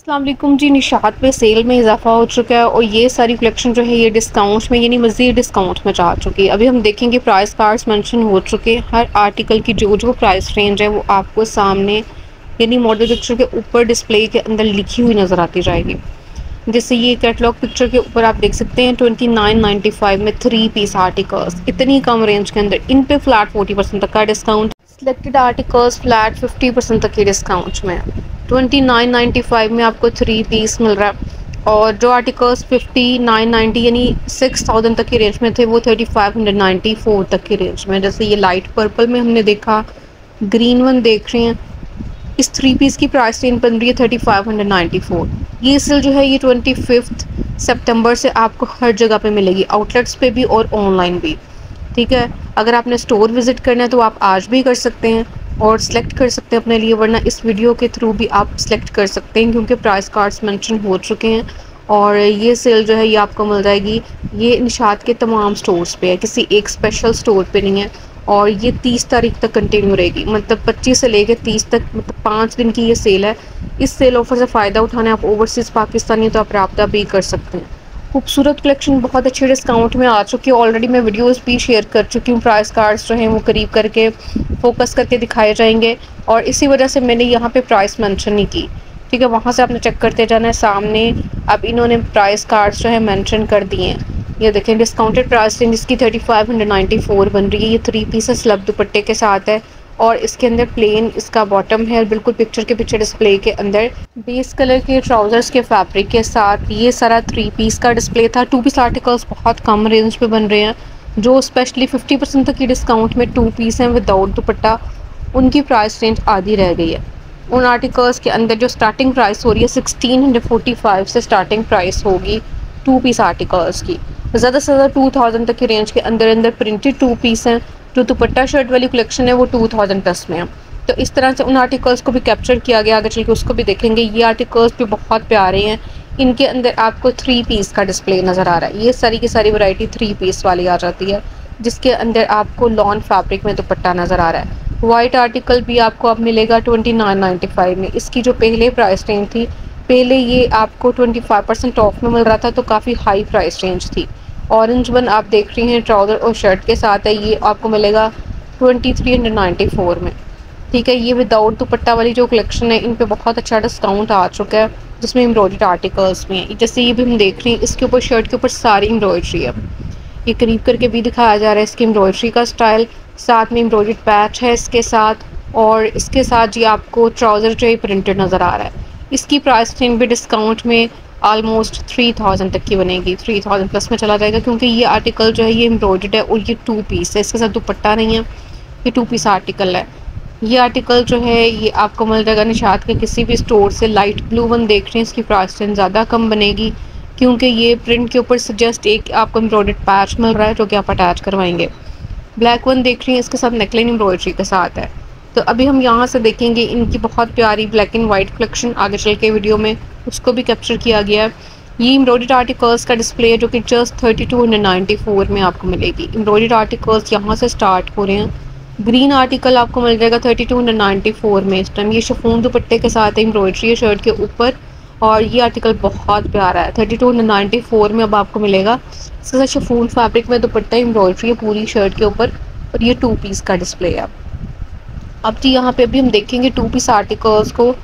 अस्सलाम वालेकुम जी। निशात पे सेल में इजाफा हो चुका है और ये सारी कलेक्शन जो है ये डिस्काउंट्स में यानी मज़ीद डिस्काउंट में जा चुकी है। अभी हम देखेंगे प्राइस कार्ड्स मेंशन हो चुके हैं। हर आर्टिकल की जो जो प्राइस रेंज है वो आपको सामने यानी मॉडल पिक्चर के ऊपर डिस्प्ले के अंदर लिखी हुई नज़र आती जाएगी। जैसे ये कैटलॉग पिक्चर के ऊपर आप देख सकते हैं 29.95 में 3 पीस आर्टिकल्स इतनी कम रेंज के अंदर इन पे फ्लैट 40% तक का डिस्काउंट। सिलेक्टेड आर्टिकल्स फ्लैट 50% तक के डिस्काउंट में 29.95 में आपको 3 पीस मिल रहा है। और जो आर्टिकल्स 59.90 यानी 6000 तक की रेंज में थे वो 3594 तक की रेंज में। जैसे ये लाइट पर्पल में हमने देखा, ग्रीन वन देख रहे हैं, इस 3 पीस की प्राइस रेंज बन रही है 3594। ये सेल जो है ये 25 सितंबर से आपको हर जगह पे मिलेगी, आउटलेट्स पे भी और ऑनलाइन भी। ठीक है, अगर आपने स्टोर विज़िट करना है तो आप आज भी कर सकते हैं और सिलेक्ट कर सकते हैं अपने लिए, वरना इस वीडियो के थ्रू भी आप सिलेक्ट कर सकते हैं क्योंकि प्राइस कार्ड्स मेंशन हो चुके हैं। और ये सेल जो है ये आपको मिल जाएगी, ये निशात के तमाम स्टोर्स पे है, किसी एक स्पेशल स्टोर पे नहीं है। और ये 30 तारीख तक कंटिन्यू रहेगी, मतलब 25 से लेकर 30 तक, मतलब 5 दिन की ये सेल है। इस सेल ऑफर से फ़ायदा उठाना है आप ओवरसीज़ पाकिस्तानी तो आप राब्ता भी कर सकते हैं। खूबसूरत कलेक्शन बहुत अच्छे डिस्काउंट में आ चुकी है। ऑलरेडी मैं वीडियोस भी शेयर कर चुकी हूँ, प्राइस कार्ड्स जो हैं वो करीब करके फोकस करके दिखाए जाएंगे और इसी वजह से मैंने यहाँ पे प्राइस मेंशन नहीं की। ठीक है, वहाँ से आपने चेक करते जाना है। सामने अब इन्होंने प्राइस कार्ड्स जो है मेंशन कर दिए हैं। ये देखें, डिस्काउंटेड प्राइस रेंज इसकी 3594 बन रही है। ये 3 पीसेस स्लब दुपट्टे के साथ है और इसके अंदर प्लेन इसका बॉटम है और बिल्कुल पिक्चर के पीछे डिस्प्ले के अंदर बेस कलर के ट्राउजर्स के फैब्रिक के साथ ये सारा 3 पीस का डिस्प्ले था। 2 पीस आर्टिकल्स बहुत कम रेंज पे बन रहे हैं, जो स्पेशली 50% तक की डिस्काउंट में 2 पीस हैं विदाउट दुपट्टा, उनकी प्राइस रेंज आधी रह गई है। उन आर्टिकल्स के अंदर जो स्टार्टिंग प्राइस हो रही है 1645 से स्टार्टिंग प्राइस होगी 2 पीस आर्टिकल्स की। ज़्यादा से ज़्यादा 2000 तक की रेंज के अंदर अंदर प्रिंटेड 2 पीस हैं। जो दुपट्टा शर्ट वाली कलेक्शन है वो 2000 प्लस में है। तो इस तरह से उन आर्टिकल्स को भी कैप्चर किया गया, आगे चल के उसको भी देखेंगे। ये आर्टिकल्स भी बहुत प्यारे हैं, इनके अंदर आपको 3 पीस का डिस्प्ले नज़र आ रहा है। ये सारी की सारी वैरायटी 3 पीस वाली आ जाती है, जिसके अंदर आपको लॉन फैब्रिक में दुपट्टा नज़र आ रहा है। वाइट आर्टिकल भी आपको अब मिलेगा 29.95 में। इसकी जो पहले प्राइस रेंज थी, पहले ये आपको 25% ऑफ में मिल रहा था, तो काफ़ी हाई प्राइस रेंज थी। ऑरेंज वन आप देख रही हैं ट्राउज़र और शर्ट के साथ है, ये आपको मिलेगा 2394 में। ठीक है, ये विदाउट दुपट्टा वाली जो कलेक्शन है इन पे बहुत अच्छा डिस्काउंट आ चुका है, जिसमें एम्ब्रॉयडर्ड आर्टिकल्स भी हैं। जैसे ये भी हम देख रहे हैं, इसके ऊपर शर्ट के ऊपर सारी एम्ब्रॉयडरी है। ये करीब करके भी दिखाया जा रहा है इसकी एम्ब्रॉयडरी का स्टाइल, साथ में एम्ब्रॉयडर्ड पैच है इसके साथ, और इसके साथ ये आपको ट्राउज़र जो है प्रिंटेड नज़र आ रहा है। इसकी प्राइस रेंज भी डिस्काउंट में ऑलमोस्ट 3000 तक की बनेगी, 3000 प्लस में चला जाएगा, क्योंकि ये आर्टिकल जो है ये एम्ब्रॉयडर्ड है और ये 2 पीस है, इसके साथ दुपट्टा नहीं है, ये 2 पीस आर्टिकल है। ये आर्टिकल जो है ये आपको मिल जाएगा निशात के किसी भी स्टोर से। लाइट ब्लू वन देख रहे हैं, इसकी प्राइस रेंज ज़्यादा कम बनेगी क्योंकि ये प्रिंट के ऊपर से जस्ट एक आपको एम्ब्रॉयडर्ड पैच मिल रहा है जो कि आप अटैच करवाएंगे। ब्लैक वन देख रही हैं, इसके साथ नेकलाइन एम्ब्रॉयडरी के साथ है। तो अभी हम यहाँ से देखेंगे इनकी बहुत प्यारी ब्लैक एंड वाइट कलेक्शन, आगे चल के वीडियो में उसको भी कैप्चर किया गया है। ये एम्ब्रॉयडर्ड आर्टिकल्स का डिस्प्ले है जो कि जस्ट 3294 में आपको मिलेगी। एम्ब्रॉयडर्ड आर्टिकल्स यहाँ से स्टार्ट हो रहे हैं। ग्रीन आर्टिकल आपको मिल जाएगा 3294 में इस टाइम। ये शिफॉन दुपट्टे के साथ एम्ब्रॉयडरी है शर्ट के ऊपर और ये आर्टिकल बहुत प्यारा है। 3294 में अब आपको मिलेगा। इसके साथ शिफॉन फैब्रिक में दुपट्टा एम्ब्रॉयडरी है पूरी शर्ट के ऊपर और ये 2 पीस का डिस्प्ले है। अब जी यहाँ पे भी हम देखेंगे 2 पीस आर्टिकल्स को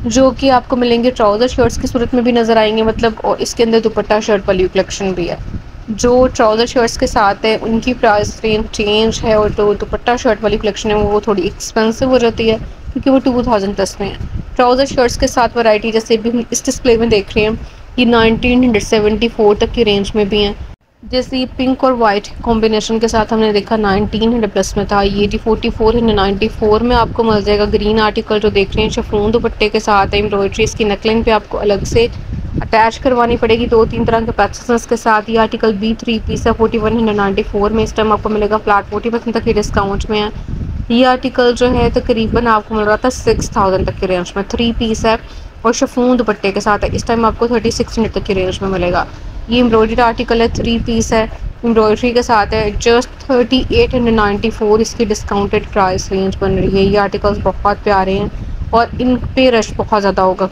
जो कि आपको मिलेंगे ट्राउज़र शर्ट्स की सूरत में भी नज़र आएंगे, मतलब, और इसके अंदर दुपट्टा शर्ट वाली कलेक्शन भी है। जो ट्राउज़र शर्ट्स के साथ है उनकी प्राइस रेंज चेंज है और जो दुपट्टा शर्ट वाली कलेक्शन है वो थोड़ी एक्सपेंसिव हो जाती है क्योंकि वो 2000 प्लस में है। ट्राउज़र शर्ट्स के साथ वैरायटी जैसे भी हम इस डिस्प्ले में देख रहे हैं ये 1974 तक की रेंज में भी हैं। जैसे ये पिंक और वाइट कॉम्बिनेशन के साथ हमने देखा 1900 प्लस में था, ये 4494 में आपको मिल जाएगा। ग्रीन आर्टिकल जो देख रहे हैं शिफॉन दुपट्टे के साथ है, एम्ब्रॉयडरी इसकी नेकलाइन पे आपको अलग से अटैच करवानी पड़ेगी 2-3 तरह के पैचेस के साथ। ये आर्टिकल भी 3 पीस है 4194 में, इस टाइम आपको मिलेगा फ्लैट 40% तक की डिस्काउंट में है। ये आर्टिकल जो है तकरीबन आपको मिल रहा था 6000 तक की रेंज में, 3 पीस है और शिफॉन दुपट्टे के साथ है, इस टाइम आपको 3600 तक की रेंज में मिलेगा। ये एम्ब्रॉयडर्ड आर्टिकल है, 3 पीस है, एम्ब्रॉयडरी के साथ है, जस्ट 3894 इसकी डिस्काउंटेड प्राइस रेंज बन रही है। ये आर्टिकल्स बहुत प्यारे हैं और इन पे रश बहुत ज़्यादा होगा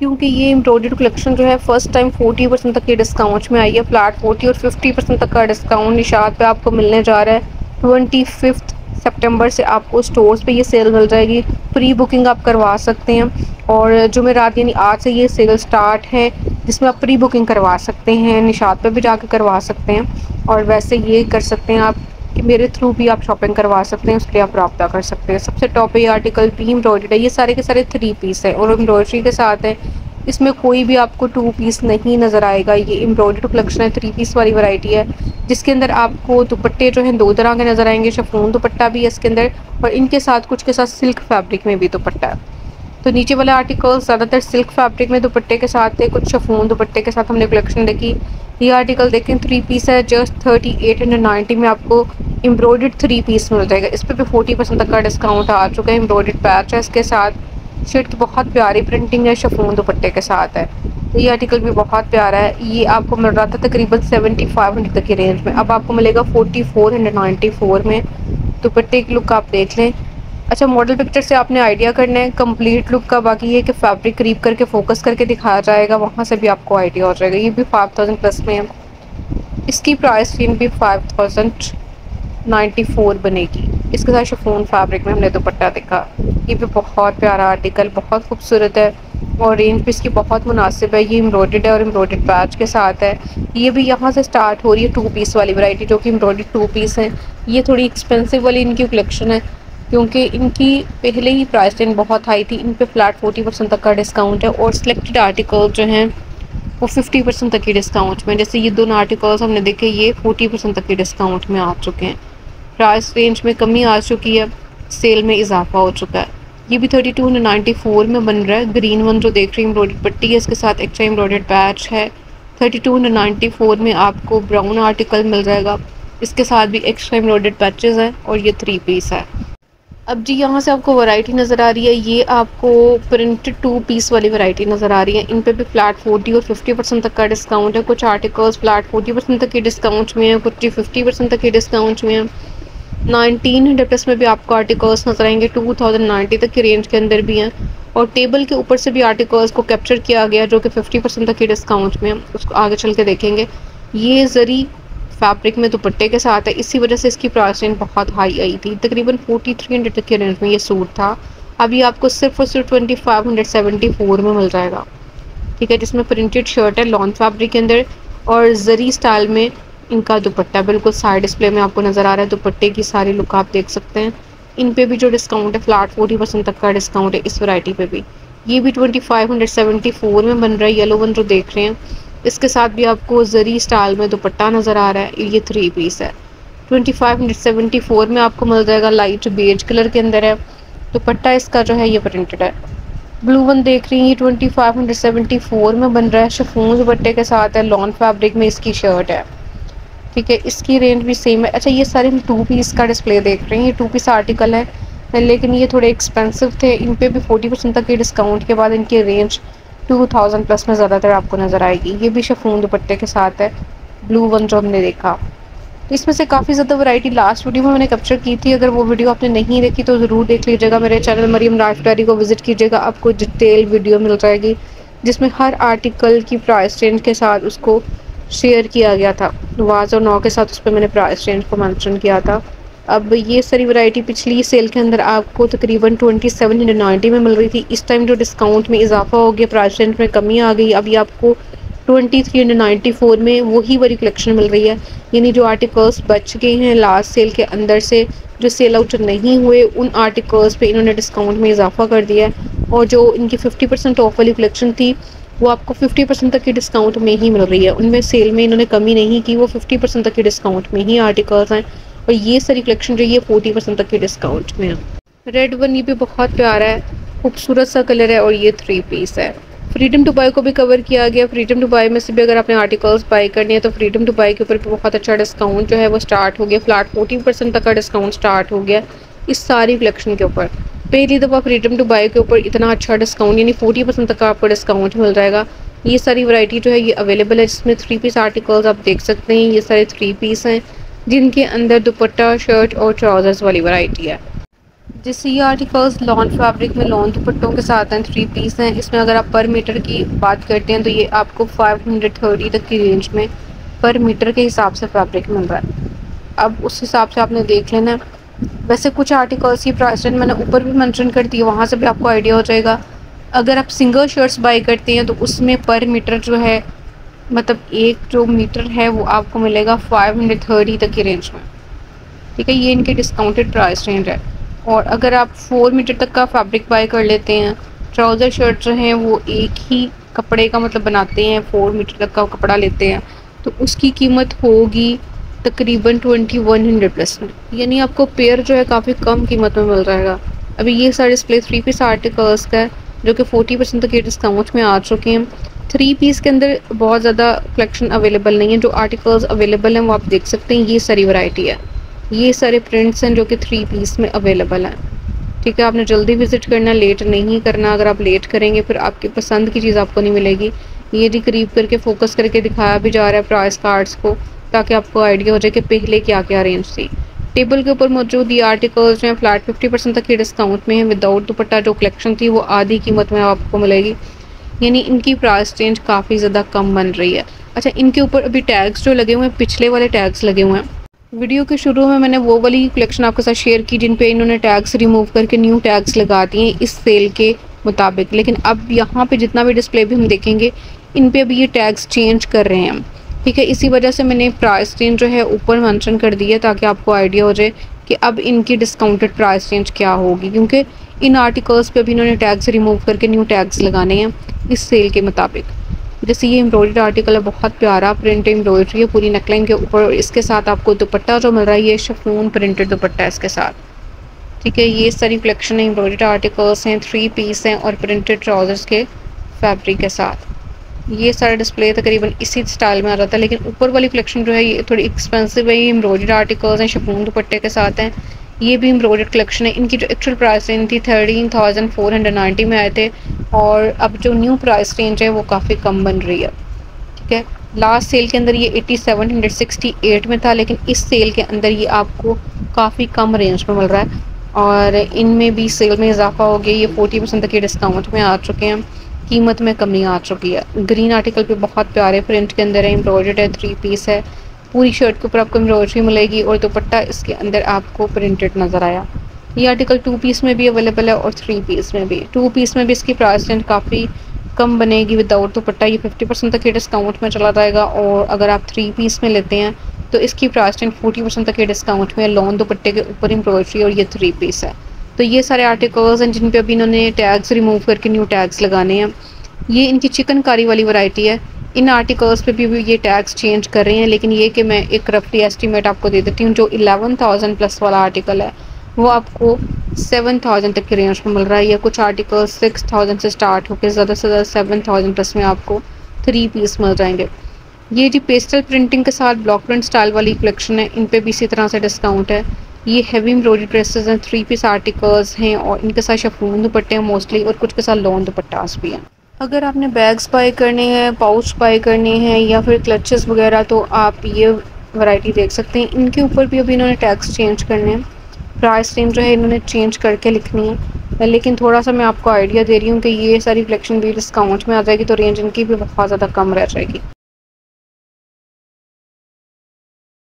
क्योंकि ये एम्ब्रॉयडर्ड कलेक्शन जो है फर्स्ट टाइम 40% तक के डिस्काउंट में आई है। फ्लैट 40 और 50% तक का डिस्काउंट निशात पे आपको मिलने जा रहा है। 25 सितंबर से आपको स्टोर्स पे ये सेल मिल जाएगी। प्री बुकिंग आप करवा सकते हैं और जुमेरात यानी आज से ये सेल स्टार्ट है, जिसमें आप प्री बुकिंग करवा सकते हैं, निशात पे भी जाकर करवा सकते हैं और वैसे ये कर सकते हैं आप कि मेरे थ्रू भी आप शॉपिंग करवा सकते हैं, उसके लिए आप रब्ता कर सकते हैं। सबसे टॉप ये आर्टिकल भी एम्ब्रॉयडर्ड है, ये सारे के सारे 3 पीस है और एम्ब्रॉयडरी के साथ है। इसमें कोई भी आपको 2 पीस नहीं नज़र आएगा। ये एम्ब्रॉयडर्ड कलेक्शन है, 3 पीस वाली वैरायटी है, जिसके अंदर आपको दुपट्टे जो हैं 2 तरह के नज़र आएंगे। शिफॉन दुपट्टा भी है इसके अंदर और इनके साथ कुछ के साथ सिल्क फैब्रिक में भी दुपट्टा है। तो नीचे वाले आर्टिकल्स ज़्यादातर सिल्क फैब्रिक में दुपट्टे के साथ थे, कुछ शिफॉन दुपट्टे के साथ हमने कलेक्शन देखी। ये आर्टिकल देखें 3 पीस है, जस्ट 3890 में आपको एम्ब्रॉयडर्ड 3 पीस मिल जाएगा। इस पर भी 40% तक का डिस्काउंट आ चुका है। एम्ब्रॉयडर्ड पैच है इसके साथ। शर्ट की बहुत प्यारी प्रिंटिंग है, शिफॉन दुपट्टे के साथ है। तो ये आर्टिकल भी बहुत प्यारा है। ये आपको मिल रहा था तकरीबन 7500 तक की रेंज में, अब आपको मिलेगा 4494 में। दुपट्टे की लुक आप देख लें। अच्छा, मॉडल पिक्चर से आपने आइडिया करना है कंप्लीट लुक का, बाकी ये कि फैब्रिक करीब करके फोकस करके दिखाया जाएगा, वहाँ से भी आपको आइडिया हो जाएगा। ये भी 5000 प्लस में है। इसकी प्राइस रेंज भी 5094 बनेगी। इसके साथ शिफॉन फैब्रिक में हमने दुपट्टा देखा। ये भी बहुत प्यारा आर्टिकल, बहुत खूबसूरत है और रेंज भी इसकी बहुत मुनासिब है। ये एम्ब्रॉयडर्ड है और एम्ब्रॉयडर्ड पैच के साथ है। ये भी यहाँ से स्टार्ट हो रही है 2 पीस वाली वैरायटी, जो कि एम्ब्रॉयडर्ड 2 पीस है। ये थोड़ी एक्सपेंसिव वाली इनकी कलेक्शन है, क्योंकि इनकी पहले ही प्राइस रेंज बहुत हाई थी। इन पे फ्लैट 40% तक का डिस्काउंट है और सिलेक्टेड आर्टिकल जो हैं वो 50% तक की डिस्काउंट में। जैसे ये दोनों आर्टिकल्स हमने देखे, ये 40% तक के डिस्काउंट में आ चुके हैं। प्राइस रेंज में कमी आ चुकी है, सेल में इजाफा हो चुका है। ये भी 3294 में बन रहा है। ग्रीन वन जो देख रही है एम्ब्रॉयडर्ड पट्टी है, इसके साथ एक्स्ट्रा एम्ब्रॉयडर्ड पैच है। 3294 में आपको ब्राउन आर्टिकल मिल जाएगा, इसके साथ भी एक्स्ट्रा एम्ब्रॉयडर्ड पैचेस हैं और ये 3 पीस है। अब जी यहाँ से आपको वैरायटी नज़र आ रही है, ये आपको प्रिंटेड 2 पीस वाली वैरायटी नज़र आ रही है। इन पे भी फ्लैट 40 और 50% तक का डिस्काउंट है। कुछ आर्टिकल्स फ्लैट 40% तक के डिस्काउंट में है, कुछ 50% तक के डिस्काउंट में है। 1900 प्लस में भी आपको आर्टिकल्स नज़र आएंगे, 2090 तक की रेंज के अंदर भी हैं और टेबल के ऊपर से भी आर्टिकल्स को कैप्चर किया गया जो कि 50% तक के डिस्काउंट में है। उसको आगे चल के देखेंगे। ये जरी फैब्रिक में दुपट्टे के साथ है, इसी वजह से इसकी प्राइस रेंज बहुत हाई आई थी। तकरीबन 4300 तक के रेंज में ये सूट था। अभी आपको सिर्फ और सिर्फ 2574 में मिल जाएगा, ठीक है, जिसमें प्रिंटेड शर्ट है लॉन फैब्रिक के अंदर और जरी स्टाइल में इनका दुपट्टा बिल्कुल साइड डिस्प्ले में आपको नज़र आ रहा है। दुपट्टे की सारी लुक आप देख सकते हैं। इन पे भी जो डिस्काउंट है फ्लैट 40% तक का डिस्काउंट है इस वैरायटी पे भी। ये भी 2574 में बन रहा है। येलो वन जो देख रहे हैं, इसके साथ भी आपको जरी स्टाइल में दुपट्टा नज़र आ रहा है। ये 3 पीस है। 2574 में आपको मिल जाएगा, लाइट बेज कलर के अंदर है। दुपट्टा इसका जो है ये प्रिंटेड है। ब्लू वन देख रही हैं, 2574 में बन रहा है। शिफॉन दुपट्टे के साथ है, लॉन फैब्रिक में इसकी शर्ट है, ठीक है। इसकी रेंज भी सेम है। अच्छा, ये सारे हम 2 पीस का डिस्प्ले देख रहे हैं। ये 2 पीस आर्टिकल है, लेकिन ये थोड़े एक्सपेंसिव थे। इन पे भी 40% तक के डिस्काउंट के बाद इनकी रेंज 2000 प्लस में ज़्यादातर आपको नज़र आएगी। ये भी शिफॉन दुपट्टे के साथ है, ब्लू वन जो हमने देखा। तो इसमें से काफ़ी ज़्यादा वैरायटी लास्ट वीडियो में मैंने कैप्चर की थी। अगर वो वीडियो आपने नहीं देखी तो ज़रूर देख लीजिएगा। मेरे चैनल मरियम राइफ डायरी को विज़िट कीजिएगा, आपको डिटेल वीडियो मिल जाएगी जिसमें हर आर्टिकल की प्राइस रेंज के साथ उसको शेयर किया गया था। वाज और 9 के साथ उस पर मैंने प्राइस रेंज को मेंशन किया था। अब ये सारी वैरायटी पिछली सेल के अंदर आपको तकरीबन 2790 में मिल रही थी। इस टाइम जो डिस्काउंट में इजाफा हो गया, प्राइस रेंज में कमी आ गई, अभी आपको 2394 में वही वाली कलेक्शन मिल रही है। यानी जो आर्टिकल्स बच गए हैं लास्ट सेल के अंदर से, जो सेल आउट नहीं हुए, उन आर्टिकल्स पे इन्होंने डिस्काउंट में इजाफा कर दिया है और जो इनकी 50% ऑफ वाली कलेक्शन थी वो आपको 50% तक की डिस्काउंट में ही मिल रही है। उनमें सेल में इन्होंने कमी नहीं की, वो 50% तक के डिस्काउंट में ही आर्टिकल्स हैं और ये सारी कलेक्शन जो ये 40% तक के डिस्काउंट में है। रेड वन ये भी बहुत प्यारा है, खूबसूरत सा कलर है और ये 3 पीस है। फ्रीडम टू बाय को भी कवर किया गया। फ्रीडम टू बाय में से भी अगर आपने आर्टिकल्स बाय करने हैं तो फ्रीडम टू बाय के ऊपर भी बहुत अच्छा डिस्काउंट जो है वो स्टार्ट हो गया। फ्लैट 40% तक का डिस्काउंट स्टार्ट हो गया इस सारी कलेक्शन के ऊपर। पहली दफ़ा फ्रीडम टू बाय के ऊपर इतना अच्छा डिस्काउंट, यानी 40% तक का आपको डिस्काउंट मिल जाएगा। ये सारी वैरायटी जो है ये अवेलेबल है, जिसमें 3 पीस आर्टिकल्स आप देख सकते हैं। ये सारे 3 पीस हैं जिनके अंदर दुपट्टा, शर्ट और ट्राउज़र्स वाली वैरायटी है। जैसे ये आर्टिकल्स लॉन फैब्रिक में लॉन दुपट्टों के साथ हैं, 3 पीस हैं। इसमें अगर आप पर मीटर की बात करते हैं तो ये आपको 530 तक की रेंज में पर मीटर के हिसाब से फैब्रिक मिल रहा है। अब उस हिसाब से आपने देख लेना है। वैसे कुछ आर्टिकल्स की प्राइस रेंज मैंने ऊपर भी मेंशन कर दी है, वहाँ से भी आपको आइडिया हो जाएगा। अगर आप सिंगल शर्ट्स बाई करते हैं तो उसमें पर मीटर जो है, मतलब एक जो मीटर है वो आपको मिलेगा 530 तक की रेंज में। ठीक है, ये इनकी डिस्काउंटेड प्राइस रेंज है। और अगर आप 4 मीटर तक का फैब्रिक बाय कर लेते हैं, ट्राउज़र शर्ट जो हैं वो एक ही कपड़े का मतलब बनाते हैं, 4 मीटर तक का कपड़ा लेते हैं, तो उसकी कीमत होगी तकरीबन 2100 प्लस में, यानी आपको पेयर जो है काफ़ी कम कीमत में मिल जाएगा। अभी ये सारे डिस्प्ले 3 पीस आर्टिकल्स का है जो कि 40% तक के डिस्काउंट में आ चुके हैं। 3 पीस के अंदर बहुत ज़्यादा कलेक्शन अवेलेबल नहीं है, जो आर्टिकल्स अवेलेबल हैं वो आप देख सकते हैं, ये सारी वैरायटी है। ये सारे प्रिंट्स हैं जो कि 3 पीस में अवेलेबल हैं। ठीक है, आपने जल्दी विज़िट करना, लेट नहीं करना। अगर आप लेट करेंगे फिर आपकी पसंद की चीज़ आपको नहीं मिलेगी। ये जी करीब करके फोकस करके दिखाया भी जा रहा है प्राइस कार्ड्स को, ताकि आपको आइडिया हो जाए कि पहले क्या क्या रेंज थी। टेबल के ऊपर मौजूद ये आर्टिकल्स जो हैं फ्लैट 50% तक के डिस्काउंट में है। विदाउट दुपट्टा जो कलेक्शन थी वो आधी कीमत में आपको मिलेगी, यानी इनकी प्राइस रेंज काफ़ी ज़्यादा कम बन रही है। अच्छा, इनके ऊपर अभी टैग्स जो लगे हुए हैं, पिछले वाले टैग्स लगे हुए हैं। वीडियो के शुरू में मैंने वो वाली कलेक्शन आपके साथ शेयर की जिन पे इन्होंने टैग्स रिमूव करके न्यू टैग्स लगा दिए हैं इस सेल के मुताबिक, लेकिन अब यहाँ पे जितना भी डिस्प्ले भी हम देखेंगे इन पे अभी ये टैग्स चेंज कर रहे हैं। ठीक है, इसी वजह से मैंने प्राइस रेंज जो है ऊपर मेंशन कर दी है ताकि आपको आइडिया हो जाए कि अब इनकी डिस्काउंटेड प्राइस रेंज क्या होगी, क्योंकि इन आर्टिकल्स पे अभी इन्होंने टैग्स रिमूव करके न्यू टैग्स लगाने हैं इस सेल के मुताबिक। जैसे ये एम्ब्रॉयडर्ड आर्टिकल है, बहुत प्यारा प्रिंट एम्ब्रॉयडरी है पूरी नेकलाइन के ऊपर, और इसके साथ आपको दुपट्टा जो मिल रहा है ये शिफॉन प्रिंटेड दुपट्टा है इसके साथ। ठीक है, ये सारी कलेक्शन है, एम्ब्रॉयडर्ड आर्टिकल्स हैं, 3 पीस हैं और प्रिंटेड ट्राउजर्स के फैब्रिक के साथ। ये सारा डिस्प्ले तकरीबन इसी स्टाइल में आ जाता है, लेकिन ऊपर वाली कलेक्शन जो है ये थोड़ी एक्सपेंसिव है। ये एम्ब्रॉयडर्ड आर्टिकल्स हैं, शिफॉन दुपट्टे के साथ हैं। ये भी एम्ब्रॉयडर्ड कलेक्शन है। इनकी जो एक्चुअल प्राइस रेंज थी 13,490 में आए थे, और अब जो न्यू प्राइस रेंज है वो काफ़ी कम बन रही है। ठीक है, लास्ट सेल के अंदर ये 8768 में था, लेकिन इस सेल के अंदर ये आपको काफ़ी कम रेंज में मिल रहा है, और इनमें भी सेल में इजाफा हो गया। ये 40% तक के डिस्काउंट में आ चुके हैं, कीमत में कमी आ चुकी है। ग्रीन आर्टिकल पे बहुत प्यारे प्रिंट के अंदर है, एम्ब्रॉयडर्ड है, 3 पीस है। पूरी शर्ट के ऊपर आपको एम्ब्रॉयडरी मिलेगी और दुपट्टा इसके अंदर आपको प्रिंटेड नज़र आया। ये आर्टिकल 2 पीस में भी अवेलेबल है और 3 पीस में भी। 2 पीस में भी इसकी प्राइस रेंज काफ़ी कम बनेगी विदाउट दुपट्टा, ये 50% तक के डिस्काउंट में चला जाएगा। और अगर आप 3 पीस में लेते हैं तो इसकी प्राइस रेंज 40% तक के डिस्काउंट में, लॉन दुपट्टे के ऊपर एम्ब्रॉयडरी, और ये 3 पीस है। तो ये सारे आर्टिकल्स हैं जिन पे अभी इन्होंने टैग्स रिमूव करके न्यू टैग्स लगाने हैं। ये इनकी चिकनकारी वाली वैरायटी है। इन आर्टिकल्स पे भी ये टैग्स चेंज कर रहे हैं, लेकिन ये कि मैं एक रफली एस्टीमेट आपको दे देती हूँ। जो 11,000 प्लस वाला आर्टिकल है वो आपको 7,000 तक की रेंज में मिल रहा है, या कुछ आर्टिकल 6,000 से स्टार्ट होकर ज़्यादा से ज़्यादा 7,000 प्लस में आपको 3 पीस मिल जाएंगे। ये जी पेस्टल प्रिंटिंग के साथ ब्लॉक प्रिंट स्टाइल वाली कलेक्शन है, इन पे भी इसी तरह से डिस्काउंट है। ये हैवी एम्ब्रॉयडरी ड्रेसेस हैं, 3 पीस आर्टिकल्स हैं, और इनके साथ शिफॉन दुपट्टे हैं मोस्टली, और कुछ के साथ लॉन दुपट्टास भी हैं। अगर आपने बैग्स बाय करने हैं, पाउच बाय करने हैं, या फिर क्लचेस वगैरह, तो आप ये वैरायटी देख सकते हैं। इनके ऊपर भी अभी इन्होंने टैक्स चेंज करने हैं, प्राइस रेंज जो है इन्होंने चेंज करके लिखनी है, लेकिन थोड़ा सा मैं आपको आइडिया दे रही हूँ कि ये सारी कलेक्शन भी डिस्काउंट में आ जाएगी तो रेंज इनकी भी बहुत ज़्यादा कम रह जाएगी।